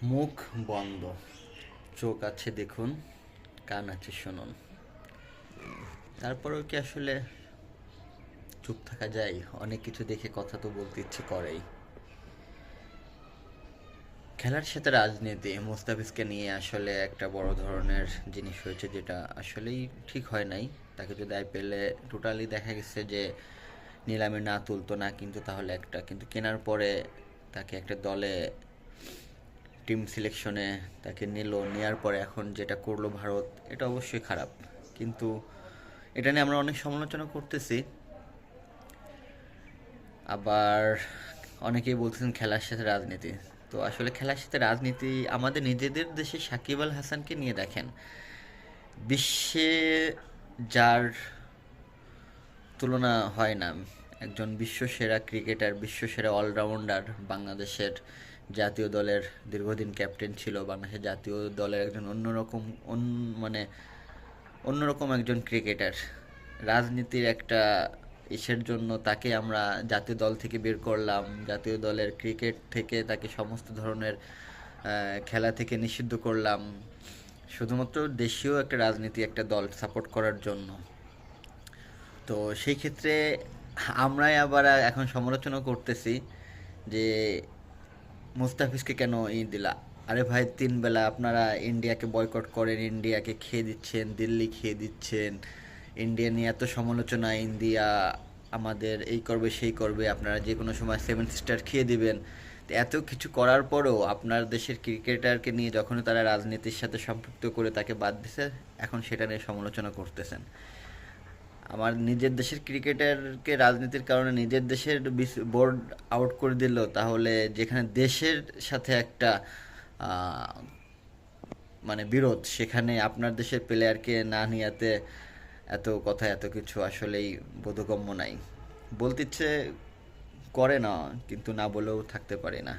মুখ বন্ধ, চোখ আছে দেখুন, কান আছে শুনুন। তারপরেও কি আসলে চুপ থাকা যায়? অনেক কিছু দেখে কথা তো বলতে ইচ্ছে করেই। খেলার সাথে রাজনীতি মুস্তাফিজকে নিয়ে আসলে একটা বড় ধরনের জিনিস হয়েছে, যেটা আসলেই ঠিক হয় নাই। তাকে যদি আইপিএলে টোটালি দেখা গেছে যে নিলামে না তুলতো না, কিন্তু তাহলে একটা, কিন্তু কেনার পরে তাকে একটা দলে টিম সিলেকশনে তাকে নিল, নেওয়ার পরে এখন যেটা করলো ভারত, এটা অবশ্যই খারাপ। কিন্তু এটা নিয়ে আমরা অনেক সমালোচনা করতেছি। আবার অনেকেই বলতেছেন খেলার সাথে রাজনীতি। তো আসলে খেলার সাথে রাজনীতি আমাদের নিজেদের দেশে সাকিব আল হাসানকে নিয়ে দেখেন। বিশ্বে যার তুলনা হয় না, একজন বিশ্বসেরা ক্রিকেটার, বিশ্বসেরা অলরাউন্ডার, বাংলাদেশের জাতীয় দলের দীর্ঘদিন ক্যাপ্টেন ছিল, বাংলাদেশের জাতীয় দলের একজন অন্যরকম মানে অন্যরকম একজন ক্রিকেটার। রাজনীতির একটা ইসের জন্য তাকে আমরা জাতীয় দল থেকে বের করলাম, জাতীয় দলের ক্রিকেট থেকে তাকে সমস্ত ধরনের খেলা থেকে নিষিদ্ধ করলাম, শুধুমাত্র দেশীয় একটা রাজনীতি, একটা দল সাপোর্ট করার জন্য। তো সেই ক্ষেত্রে আমরাই আবার এখন সমালোচনা করতেছি যে মুস্তাফিজকে কেন দিলা। আরে ভাই, 3 বেলা আপনারা ইন্ডিয়াকে বয়কট করেন, ইন্ডিয়াকে খেয়ে দিচ্ছেন, দিল্লি খেয়ে দিচ্ছেন, ইন্ডিয়া নিয়ে এত সমালোচনা, ইন্ডিয়া আমাদের এই করবে সেই করবে, আপনারা যে কোনো সময় 7 স্টার খেয়ে দিবেন। তো এত কিছু করার পরেও আপনার দেশের ক্রিকেটারকে নিয়ে যখনই তারা রাজনীতির সাথে সম্পৃক্ত করে তাকে বাদ দিছে, এখন সেটা নিয়ে সমালোচনা করতেছেন। আমার নিজের দেশের ক্রিকেটারকে রাজনীতির কারণে নিজের দেশের বোর্ড আউট করে দিল, তাহলে যেখানে দেশের সাথে একটা আহ, মানে বিরোধ, সেখানে আপনার দেশের প্লেয়ারকে না নিয়াতে এত কথা, এত কিছু আসলেই বোধগম্য নাই। বলতে ইচ্ছে করে না, কিন্তু না বলেও থাকতে পারি না।